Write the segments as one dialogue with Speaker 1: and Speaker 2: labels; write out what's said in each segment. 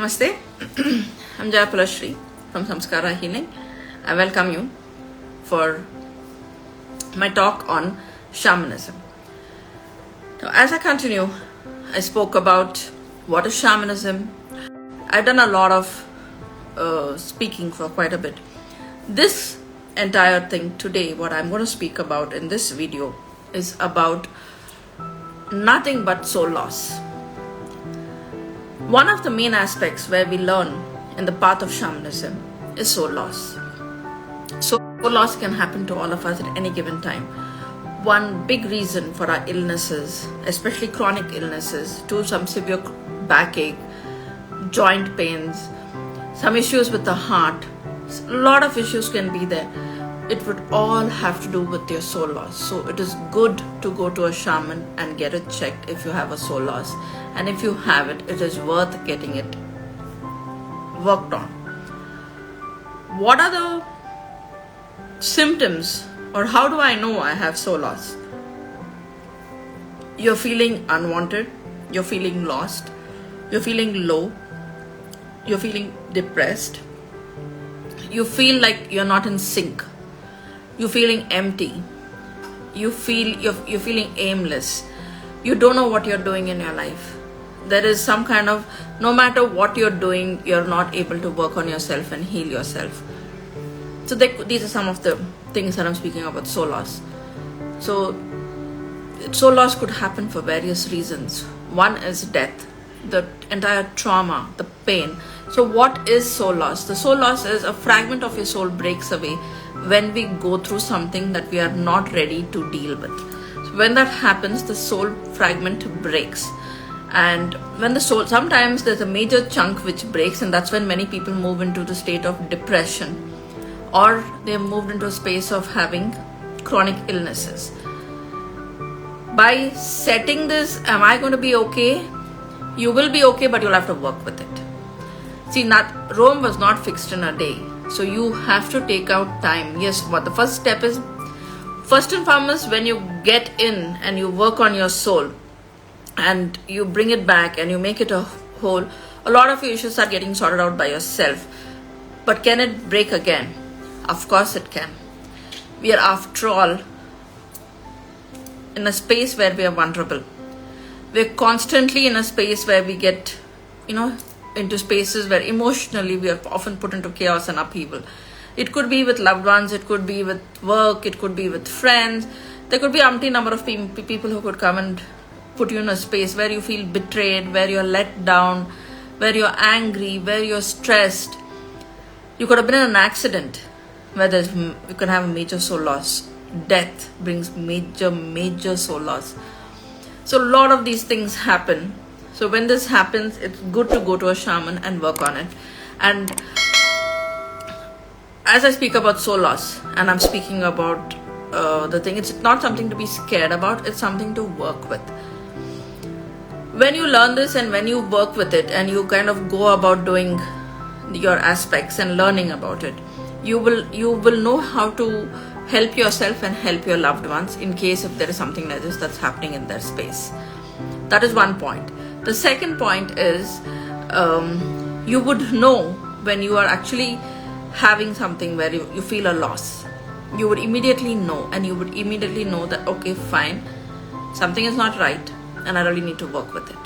Speaker 1: Namaste. I'm Jayapalashri from Samskara Healing. I welcome you for my talk on shamanism. Now, as I continue, I spoke about what is shamanism. I've done a lot of speaking for quite a bit. This entire thing today, what I'm going to speak about in this video is about nothing but soul loss. One of the main aspects where we learn in the path of shamanism is soul loss. Soul loss can happen to all of us at any given time. One big reason for our illnesses, especially chronic illnesses, to some severe backache, joint pains, some issues with the heart, a lot of issues can be there. It would all have to do with your soul loss. So it is good to go to a shaman and get it checked if you have a soul loss. And if you have it, it is worth getting it worked on. What are the symptoms, or how do I know I have soul loss? You're feeling unwanted, you're feeling lost, you're feeling low, you're feeling depressed, you feel like you're not in sync, you're feeling empty, you're feeling aimless, you don't know what you're doing in your life. There is some kind of, no matter what you're doing, you're not able to work on yourself and heal yourself. So these are some of the things that I'm speaking about soul loss. So soul loss could happen for various reasons. One is death, the entire trauma, the pain. So what is soul loss? The soul loss is a fragment of your soul breaks away when we go through something that we are not ready to deal with. So when that happens, the soul fragment breaks. And when the soul, sometimes there's a major chunk which breaks, and that's when many people move into the state of depression, or they moved into a space of having chronic illnesses. By setting this, am I going to be okay? You will be okay, but you'll have to work with it. See, Rome was not fixed in a day. So you have to take out time. Yes, what the first step is, first and foremost, when you get in and you work on your soul and you bring it back and you make it a whole, a lot of your issues are getting sorted out by yourself. But can it break again? Of course it can. We are, after all, in a space where we are vulnerable. We're constantly in a space where we get, into spaces where emotionally we are often put into chaos and upheaval. It could be with loved ones, it could be with work, it could be with friends. There could be umpteen number of people who could come and put you in a space where you feel betrayed, where you're let down, where you're angry, where you're stressed. You could have been in an accident where you can have a major soul loss. Death brings major soul loss. So a lot of these things happen. So when this happens, it's good to go to a shaman and work on it. And as I speak about soul loss, and I'm speaking about the thing, it's not something to be scared about, it's something to work with. When you learn this and when you work with it and you kind of go about doing your aspects and learning about it, you will know how to help yourself and help your loved ones in case if there is something like this that's happening in their space. That is one point. The second point is you would know when you are actually having something where you feel a loss. You would immediately know, and you would immediately know that, okay, fine, something is not right and I really need to work with it.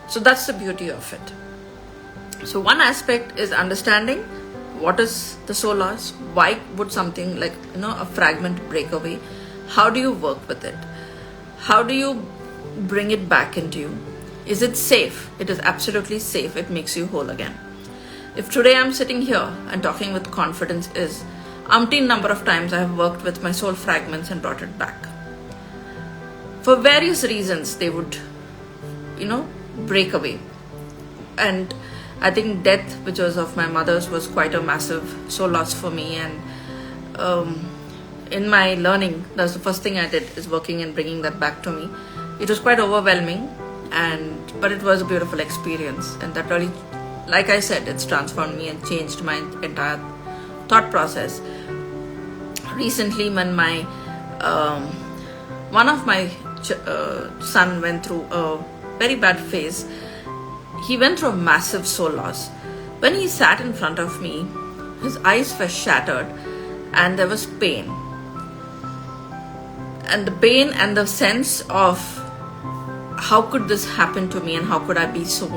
Speaker 1: So that's the beauty of it. So one aspect is understanding what is the soul loss, why would something like a fragment break away, how do you work with it, how do you bring it back into you. Is it safe? It is absolutely safe. It makes you whole again. If today I'm sitting here and talking with confidence is umpteen number of times I have worked with my soul fragments and brought it back. For various reasons they would, break away. And I think death, which was of my mother's, was quite a massive soul loss for me. And in my learning, that's the first thing I did, is working and bringing that back to me. It was quite overwhelming. But it was a beautiful experience, and that really, like I said, it's transformed me and changed my entire thought process. Recently, when one of my son went through a very bad phase, he went through a massive soul loss. When he sat in front of me, his eyes were shattered and there was pain. And the pain and the sense of how could this happen to me and how could I be so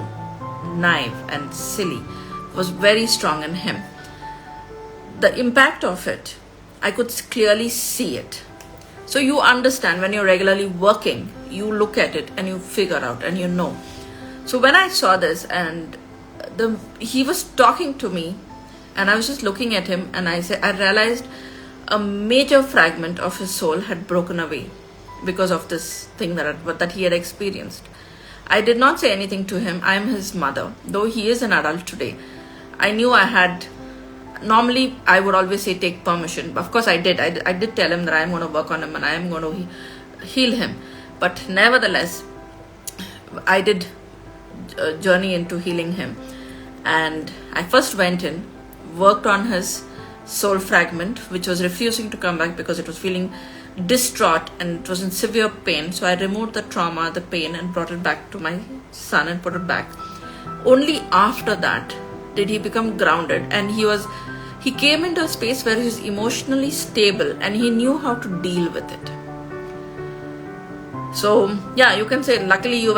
Speaker 1: naive and silly was very strong in him. The impact of it, I could clearly see it. So you understand when you're regularly working, you look at it and you figure out and you know. So when I saw this and he was talking to me and I was just looking at him, and I realized a major fragment of his soul had broken away because of this thing that he had experienced. I did not say anything to him. I am his mother, though he is an adult today. I knew normally I would always say take permission. Of course I did. I did tell him that I am going to work on him and I am going to heal him. But nevertheless, I did journey into healing him. And I first went in, worked on his soul fragment, which was refusing to come back because it was feeling distraught and it was in severe pain. So I removed the trauma, the pain, and brought it back to my son and put it back. Only after that did he become grounded, and he came into a space where he was emotionally stable and he knew how to deal with it. So yeah, you can say luckily you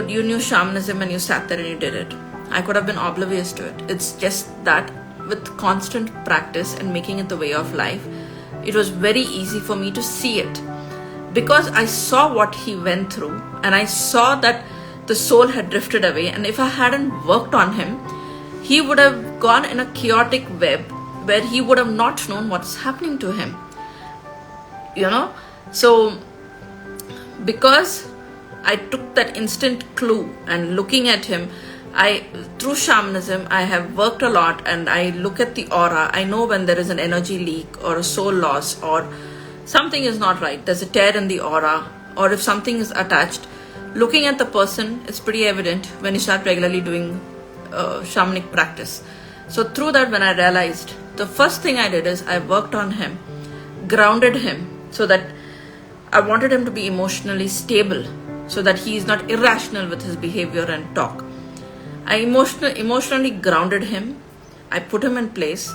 Speaker 1: knew shamanism and you sat there and you did it. I could have been oblivious to it. It's just that with constant practice and making it the way of life, it was very easy for me to see it, because I saw what he went through and I saw that the soul had drifted away, and if I hadn't worked on him, he would have gone in a chaotic web where he would have not known what's happening to him. So because I took that instant clue and looking at him, through shamanism, I have worked a lot and I look at the aura. I know when there is an energy leak or a soul loss or something is not right. There's a tear in the aura, or if something is attached. Looking at the person, it's pretty evident when you start regularly doing shamanic practice. So through that, when I realized, the first thing I did is I worked on him, grounded him, so that I wanted him to be emotionally stable, so that he is not irrational with his behavior and talk. I emotionally grounded him. I put him in place,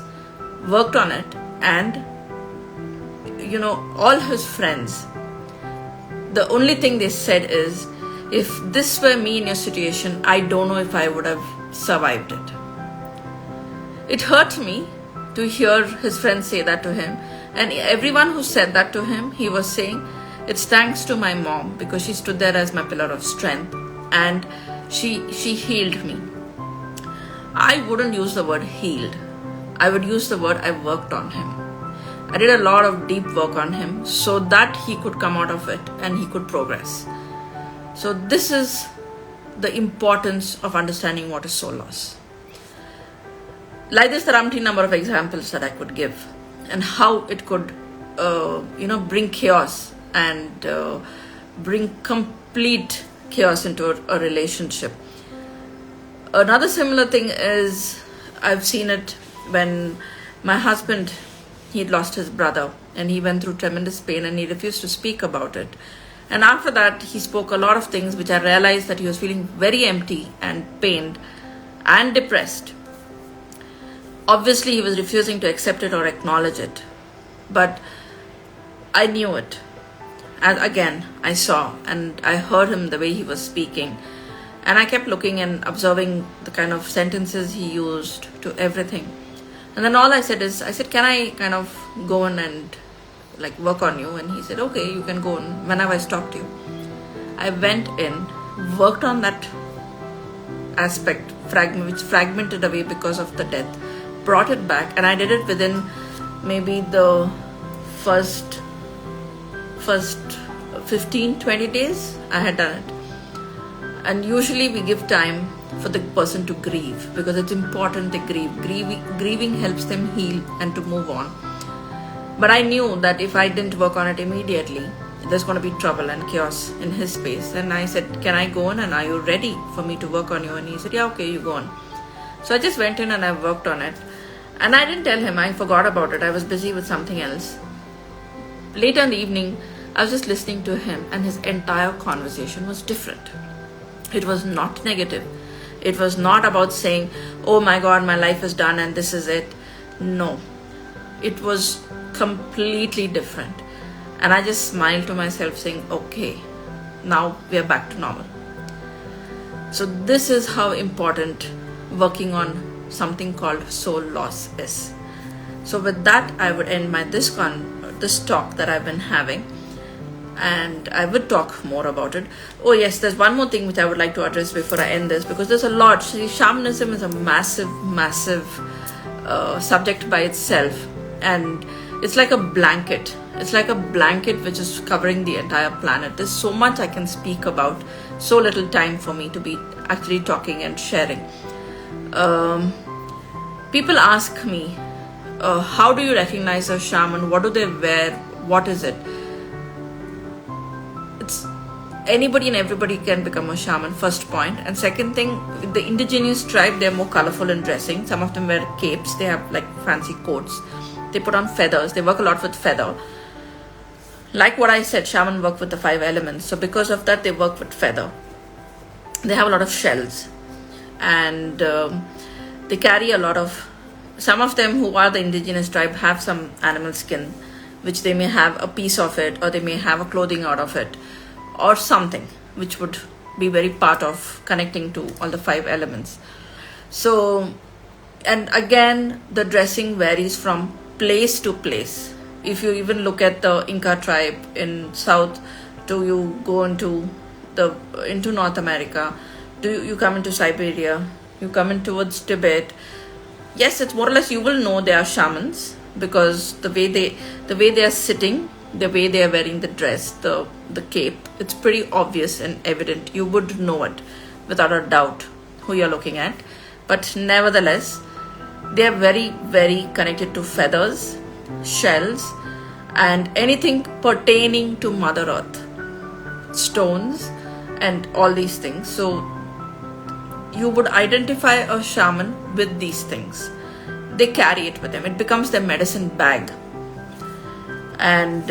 Speaker 1: worked on it, and all his friends, the only thing they said is, if this were me in your situation, I don't know if I would have survived it. It hurt me to hear his friends say that to him, and everyone who said that to him, he was saying, it's thanks to my mom, because she stood there as my pillar of strength and she healed me. I wouldn't use the word healed. I would use the word I worked on him. I did a lot of deep work on him so that he could come out of it and he could progress. So this is the importance of understanding what is soul loss. Like this, there are a number of examples that I could give and how it could bring chaos and bring complete chaos into a relationship. Another similar thing is, I've seen it when my husband, he'd lost his brother and he went through tremendous pain and he refused to speak about it. And after that, he spoke a lot of things which I realized that he was feeling very empty and pained and depressed. Obviously, he was refusing to accept it or acknowledge it. But I knew it. And again, I saw and I heard him the way he was speaking. And I kept looking and observing the kind of sentences he used to everything. And then all I said, can I kind of go in and work on you? And he said, okay, you can go in. When have I stopped you? I went in, worked on that aspect, which fragmented away because of the death, brought it back, and I did it within maybe the first 15-20 days I had done it. And usually we give time for the person to grieve, because it's important they grieve. Grieving helps them heal and to move on. But I knew that if I didn't work on it immediately, there's going to be trouble and chaos in his space. And I said, can I go in and are you ready for me to work on you? And he said, yeah, okay, you go on. So I just went in and I worked on it. And I didn't tell him, I forgot about it. I was busy with something else. Later in the evening, I was just listening to him and his entire conversation was different. It was not negative. It was not about saying, oh my God, my life is done and this is it. No, it was completely different. And I just smiled to myself saying, okay, now we are back to normal. So this is how important working on something called soul loss is. So with that, I would end my this talk that I've been having, and I would talk more about it. Oh yes, there's one more thing which I would like to address before I end this, because there's a lot. See, shamanism is a massive subject by itself, and it's like a blanket. It's like a blanket which is covering the entire planet. There's so much I can speak about, so little time for me to be actually talking and sharing. People ask me, how do you recognize a shaman? What do they wear? What is it? It's anybody and everybody can become a shaman, first point. And second thing, the indigenous tribe, they're more colorful in dressing. Some of them wear capes. They have like fancy coats. They put on feathers. They work a lot with feather. Like what I said, shaman work with the 5 elements. So because of that, they work with feather. They have a lot of shells. And they carry a lot of... Some of them who are the indigenous tribe have some animal skin, which they may have a piece of it, or they may have a clothing out of it, or something which would be very part of connecting to all the 5 elements. So, and again, the dressing varies from place to place. If you even look at the Inca tribe in south, do you go into North America, do you come into Siberia, you come in towards Tibet, yes, it's more or less you will know they are shamans, because the way they are sitting, the way they are wearing the dress, the cape, it's pretty obvious and evident. You would know it without a doubt who you're looking at. But nevertheless, they are very, very connected to feathers, shells, and anything pertaining to Mother Earth, stones, and all these things. So you would identify a shaman with these things. They carry it with them. It becomes their medicine bag. And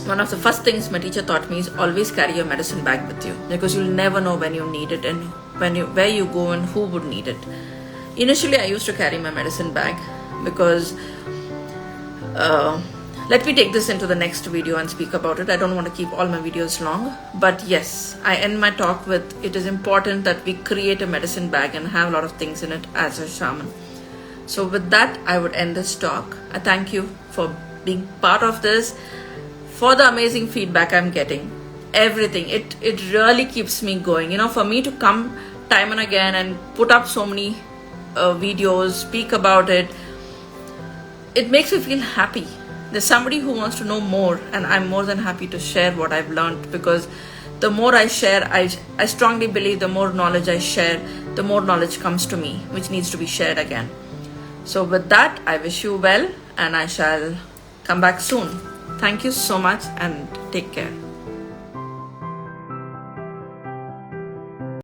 Speaker 1: one of the first things my teacher taught me is always carry your medicine bag with you, because you'll never know when you need it and where you go and who would need it. Initially, I used to carry my medicine bag because let me take this into the next video and speak about it. I don't want to keep all my videos long, but yes, I end my talk with, it is important that we create a medicine bag and have a lot of things in it as a shaman. So with that, I would end this talk. I thank you for being part of this, for the amazing feedback I'm getting, everything. It really keeps me going. You know, for me to come time and again and put up so many videos, speak about it, it makes me feel happy. There's somebody who wants to know more, and I'm more than happy to share what I've learned, because the more I share, I strongly believe the more knowledge I share, the more knowledge comes to me, which needs to be shared again. So with that, I wish you well, and I shall come back soon. Thank you so much and take care.